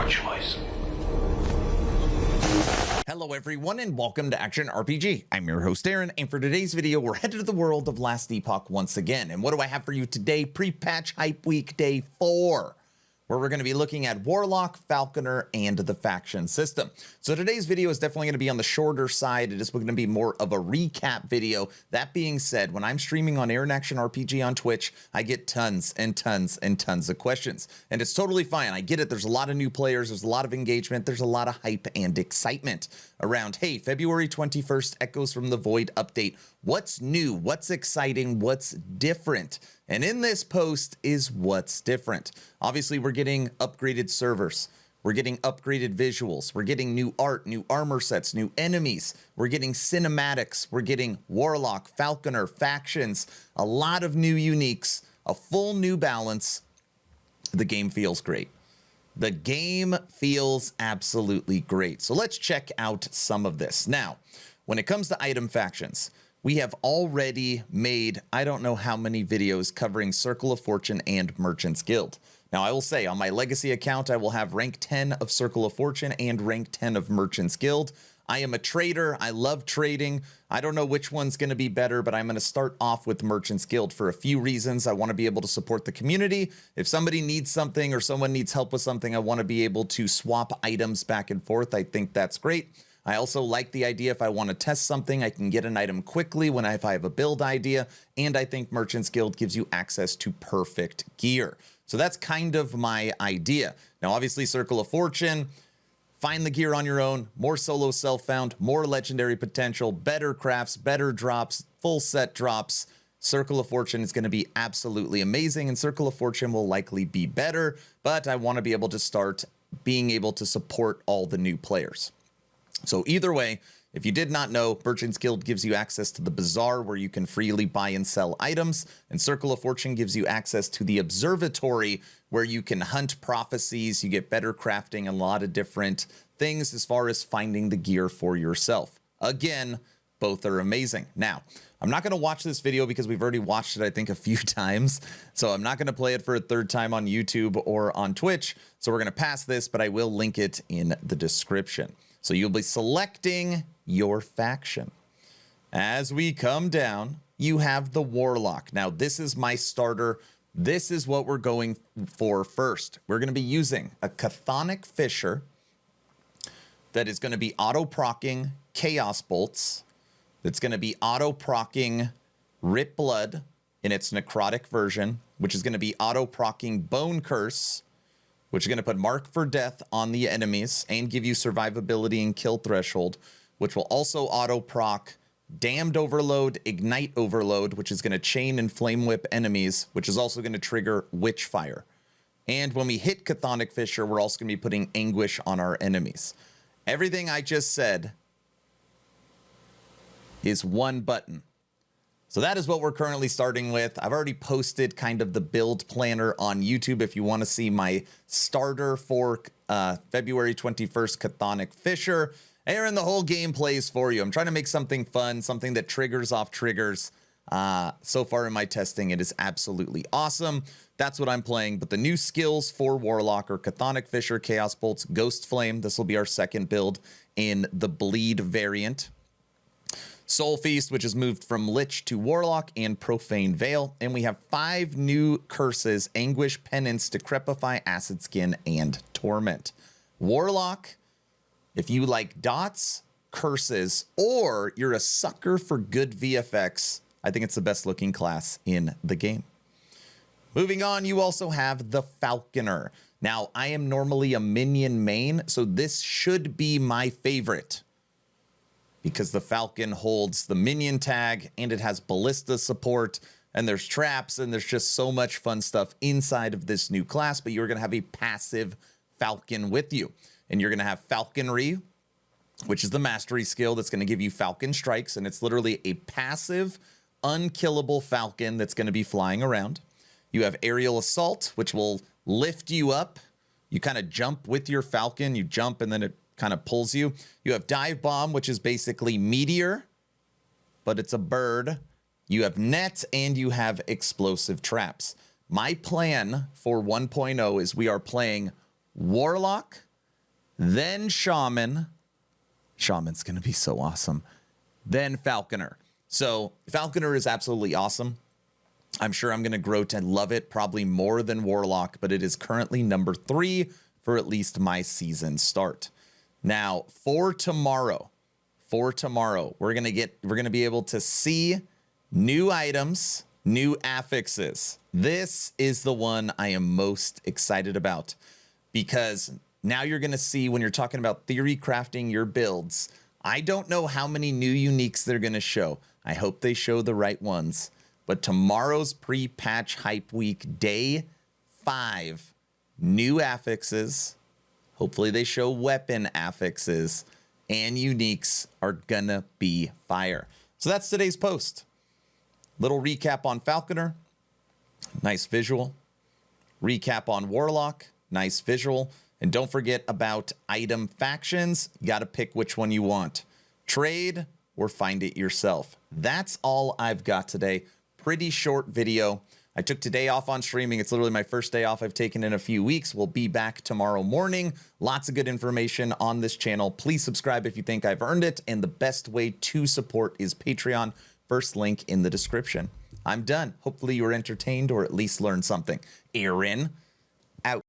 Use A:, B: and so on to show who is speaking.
A: Your choice.
B: Hello everyone and welcome to Action RPG. I'm your host Aaron, and for today's video we're headed to the world of Last Epoch once again. And what do I have for you today? Pre-patch Hype Week Day 4, where we're going to be looking at Warlock, Falconer, and the faction system. So today's video is definitely going to be on the shorter side. It is going to be more of a recap video. That being said, when I'm streaming on Aaron Action RPG on Twitch, I get tons and tons and tons of questions. And it's totally fine. I get it. There's a lot of new players. There's a lot of engagement. There's a lot of hype and excitement around, hey, February 21st, Echoes from the Void update. What's new? What's exciting? What's different? And in this post is what's different. Obviously, we're getting upgraded servers. We're getting upgraded visuals. We're getting new art, new armor sets, new enemies. We're getting cinematics. We're getting Warlock, Falconer, factions, a lot of new uniques, a full new balance. The game feels great. The game feels absolutely great. So let's check out some of this. Now, when it comes to item factions, we have already made, I don't know how many videos covering Circle of Fortune and Merchant's Guild. Now, I will say on my Legacy account, I will have rank 10 of Circle of Fortune and rank 10 of Merchant's Guild. I am a trader. I love trading. I don't know which one's going to be better, but I'm going to start off with Merchant's Guild for a few reasons. I want to be able to support the community. If somebody needs something or someone needs help with something, I want to be able to swap items back and forth. I think that's great. I also like the idea if I want to test something, I can get an item quickly if I have a build idea. And I think Merchant's Guild gives you access to perfect gear. So that's kind of my idea. Now, obviously, Circle of Fortune, find the gear on your own, more solo self-found, more legendary potential, better crafts, better drops, full set drops. Circle of Fortune is going to be absolutely amazing, and Circle of Fortune will likely be better, but I want to be able to start being able to support all the new players. So either way, if you did not know, Merchant's Guild gives you access to the Bazaar where you can freely buy and sell items, and Circle of Fortune gives you access to the Observatory where you can hunt prophecies, you get better crafting, a lot of different things as far as finding the gear for yourself. Again, both are amazing. Now, I'm not going to watch this video because we've already watched it, I think, a few times. So I'm not going to play it for a third time on YouTube or on Twitch. So we're going to pass this, but I will link it in the description. So you'll be selecting your faction. As we come down, you have the Warlock. Now, this is my starter. This is what we're going for first. We're going to be using a Chthonic Fisher that is going to be auto-procking Chaos Bolts. That's going to be auto-procking Rip Blood in its necrotic version, which is going to be auto-procking Bone Curse, which is going to put Mark for Death on the enemies and give you survivability and kill threshold, which will also auto-proc Damned Overload, Ignite Overload, which is going to chain and flame whip enemies, which is also going to trigger Witchfire. And when we hit Chthonic Fisher, we're also going to be putting Anguish on our enemies. Everything I just said is one button. So that is what we're currently starting with. I've already posted kind of the build planner on YouTube if you want to see my starter for February 21st Chthonic Fisher. Aaron, the whole game plays for you. I'm trying to make something fun, something that triggers off triggers. So far in my testing, it is absolutely awesome. That's what I'm playing. But the new skills for Warlock are Chthonic Fisher, Chaos Bolts, Ghost Flame. This will be our second build in the Bleed variant. Soul Feast, which is moved from Lich to Warlock, and Profane Veil. And we have 5 new curses: Anguish, Penance, Decrepify, Acid Skin, and Torment. Warlock, if you like dots, curses, or you're a sucker for good VFX, I think it's the best looking class in the game. Moving on, you also have the Falconer. Now, I am normally a minion main, so this should be my favorite, because the Falcon holds the minion tag and it has ballista support and there's traps and there's just so much fun stuff inside of this new class. But you're going to have a passive Falcon with you, and you're going to have Falconry, which is the mastery skill that's going to give you Falcon strikes. And it's literally a passive, unkillable Falcon that's going to be flying around. You have Aerial Assault, which will lift you up. You kind of jump with your Falcon. You jump and then it kind of pulls you. You have Dive Bomb, which is basically Meteor, but it's a bird. You have Net, and you have Explosive Traps. My plan for 1.0 is we are playing Warlock, then Shaman. Shaman's going to be so awesome. Then Falconer. So Falconer is absolutely awesome. I'm sure I'm going to grow to love it probably more than Warlock, but it is currently number 3 for at least my season start. Now, for tomorrow, we're going to be able to see new items, new affixes. This is the one I am most excited about, because now you're going to see, when you're talking about theory crafting your builds, I don't know how many new uniques they're going to show. I hope they show the right ones. But tomorrow's pre-patch hype week, day 5, new affixes. Hopefully they show weapon affixes, and uniques are gonna be fire. So that's today's post. Little recap on Falconer, nice visual. Recap on Warlock, nice visual. And don't forget about item factions. You gotta pick which one you want. Trade or find it yourself. That's all I've got today. Pretty short video. I took today off on streaming. It's literally my first day off I've taken in a few weeks. We'll be back tomorrow morning. Lots of good information on this channel. Please subscribe if you think I've earned it. And the best way to support is Patreon. First link in the description. I'm done. Hopefully you were entertained or at least learned something. Aaron, out.